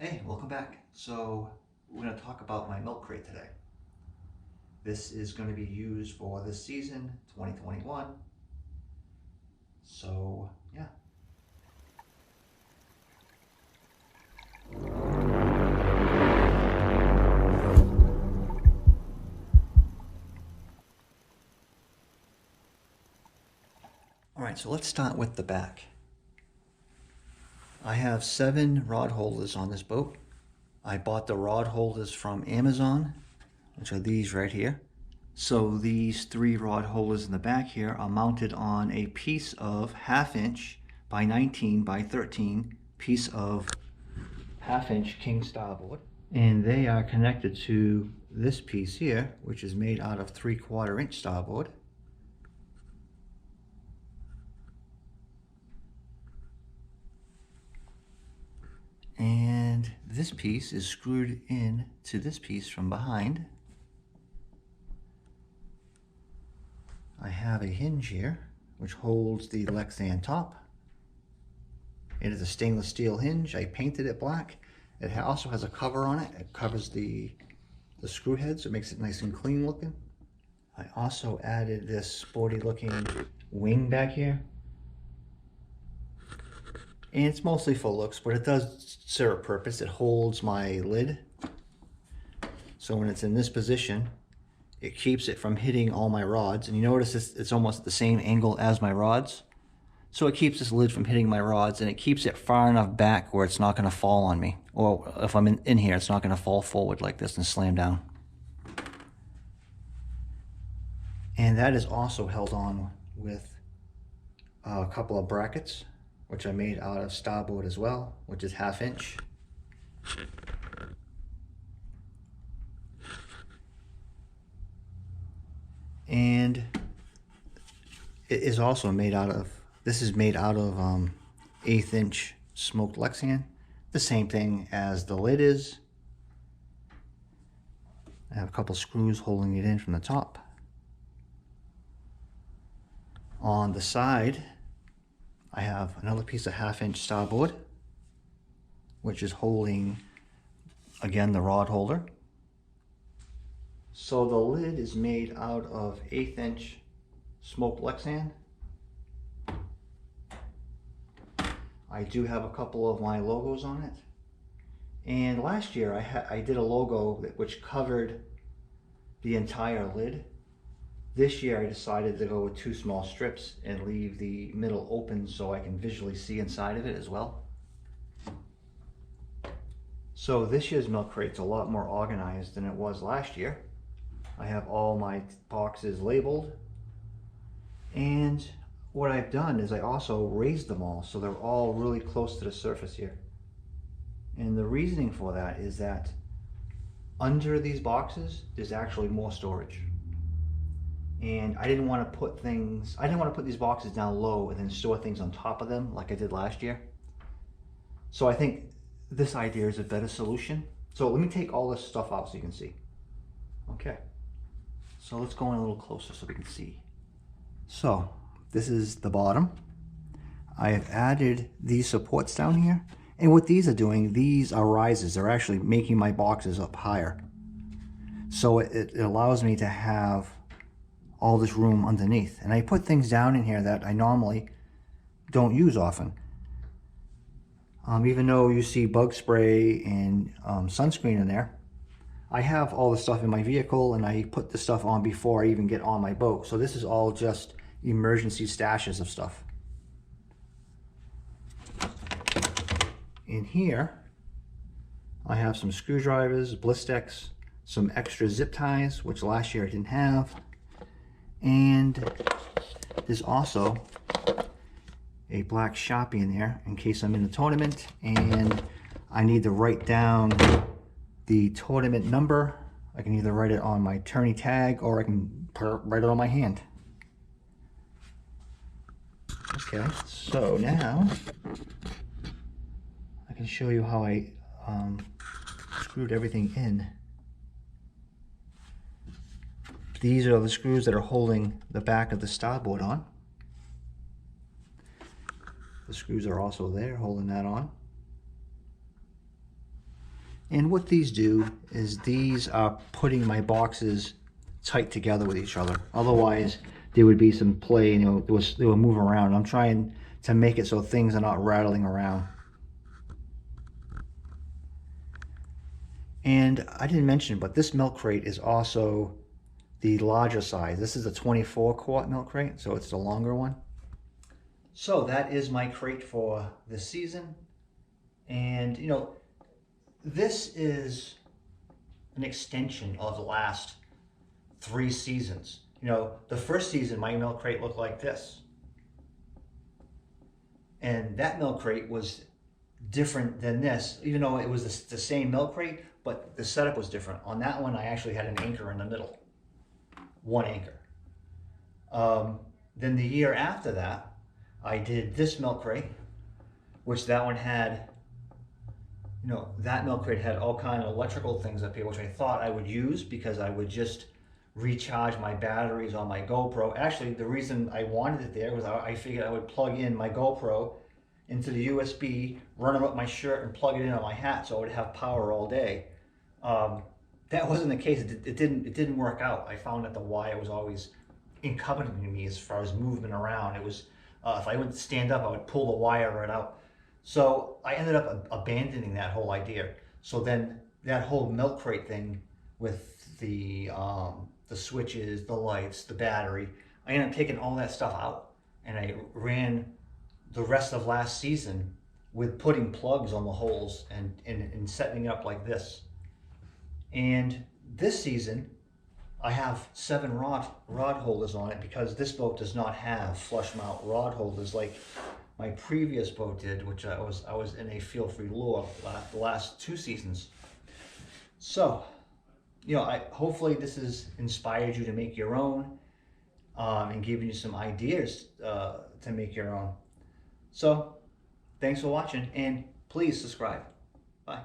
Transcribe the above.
Hey, welcome back. So we're going to talk about my milk crate today. This is going to be used for this season, 2021. So yeah. All right, so let's start with the back. I have 7 rod holders on this boat. I bought the rod holders from Amazon, which are these right here. So these 3 rod holders in the back here are mounted on a piece of 1/2 inch by 19 by 13 piece of 1/2 inch king starboard. And they are connected to this piece here, which is made out of 3/4 inch starboard. And this piece is screwed in to this piece from behind. I have a hinge here, which holds the Lexan top. It is a stainless steel hinge. I painted it black. It also has a cover on it. It covers the screw head, so it makes it nice and clean looking. I also added this sporty looking wing back here. And it's mostly for looks, but it does serve a purpose. It holds my lid. So when it's in this position, it keeps it from hitting all my rods. And you notice it's almost at the same angle as my rods. So it keeps this lid from hitting my rods, and it keeps it far enough back where it's not going to fall on me. Or if I'm in here, it's not going to fall forward like this and slam down. And that is also held on with a couple of brackets, which I made out of starboard as well, which is 1/2 inch. And it is also made out of, this is made out of 1/8 inch smoked Lexan, the same thing as the lid is. I have a couple screws holding it in from the top. On the side, I have another piece of 1/2 inch starboard, which is holding, again, the rod holder. So the lid is made out of 1/8 inch smoked Lexan. I do have a couple of my logos on it. And last year I did a logo which covered the entire lid. This year I decided to go with 2 small strips and leave the middle open so I can visually see inside of it as well. So this year's milk crate's a lot more organized than it was last year. I have all my boxes labeled, and what I've done is I also raised them all so they're all really close to the surface here. And the reasoning for that is that under these boxes there's actually more storage. And I didn't want to put these boxes down low and then store things on top of them like I did last year. So I think this idea is a better solution. So let me take all this stuff out so you can see. Okay, so let's go in a little closer so we can see. So this is the bottom. I have added these supports down here. And what these are doing, these are rises. They're actually making my boxes up higher. So it allows me to have all this room underneath. And I put things down in here that I normally don't use often. Even though you see bug spray and sunscreen in there, I have all the stuff in my vehicle, and I put the stuff on before I even get on my boat. So this is all just emergency stashes of stuff. In here, I have some screwdrivers, Blistex, some extra zip ties, which last year I didn't have. And there's also a black Sharpie in there in case I'm in a tournament and I need to write down the tournament number. I can either write it on my tourney tag or I can write it on my hand. Okay, so now I can show you how I screwed everything in. These are the screws that are holding the back of the starboard on. The screws are also there holding that on. And what these do is these are putting my boxes tight together with each other. Otherwise, there would be some play and they will move around. I'm trying to make it so things are not rattling around. And I didn't mention, but this milk crate is also the larger size. This is a 24 quart milk crate, so it's the longer one. So that is my crate for this season. And this is an extension of the last 3 seasons. The first season, my milk crate looked like this. And that milk crate was different than this, even though it was the same milk crate, but the setup was different. On that one, I actually had an anchor in the middle, 1 anchor. Then the year after that, I did this milk crate, which that one had, that milk crate had all kind of electrical things up here, which I thought I would use because I would just recharge my batteries on my GoPro. Actually, the reason I wanted it there was I figured I would plug in my GoPro into the USB, run it up my shirt, and plug it in on my hat so I would have power all day. That wasn't the case. It didn't work out. I found that the wire was always incumbent me as far as movement around. It was if I would stand up, I would pull the wire right out. So I ended up abandoning that whole idea. So then that whole milk crate thing with the switches, the lights, the battery, I ended up taking all that stuff out, and I ran the rest of last season with putting plugs on the holes and setting it up like this. And this season, I have 7 rod holders on it because this boat does not have flush mount rod holders like my previous boat did, which I was in a feel-free lure the last 2 seasons. So, hopefully this has inspired you to make your own and given you some ideas to make your own. So, thanks for watching, and please subscribe. Bye.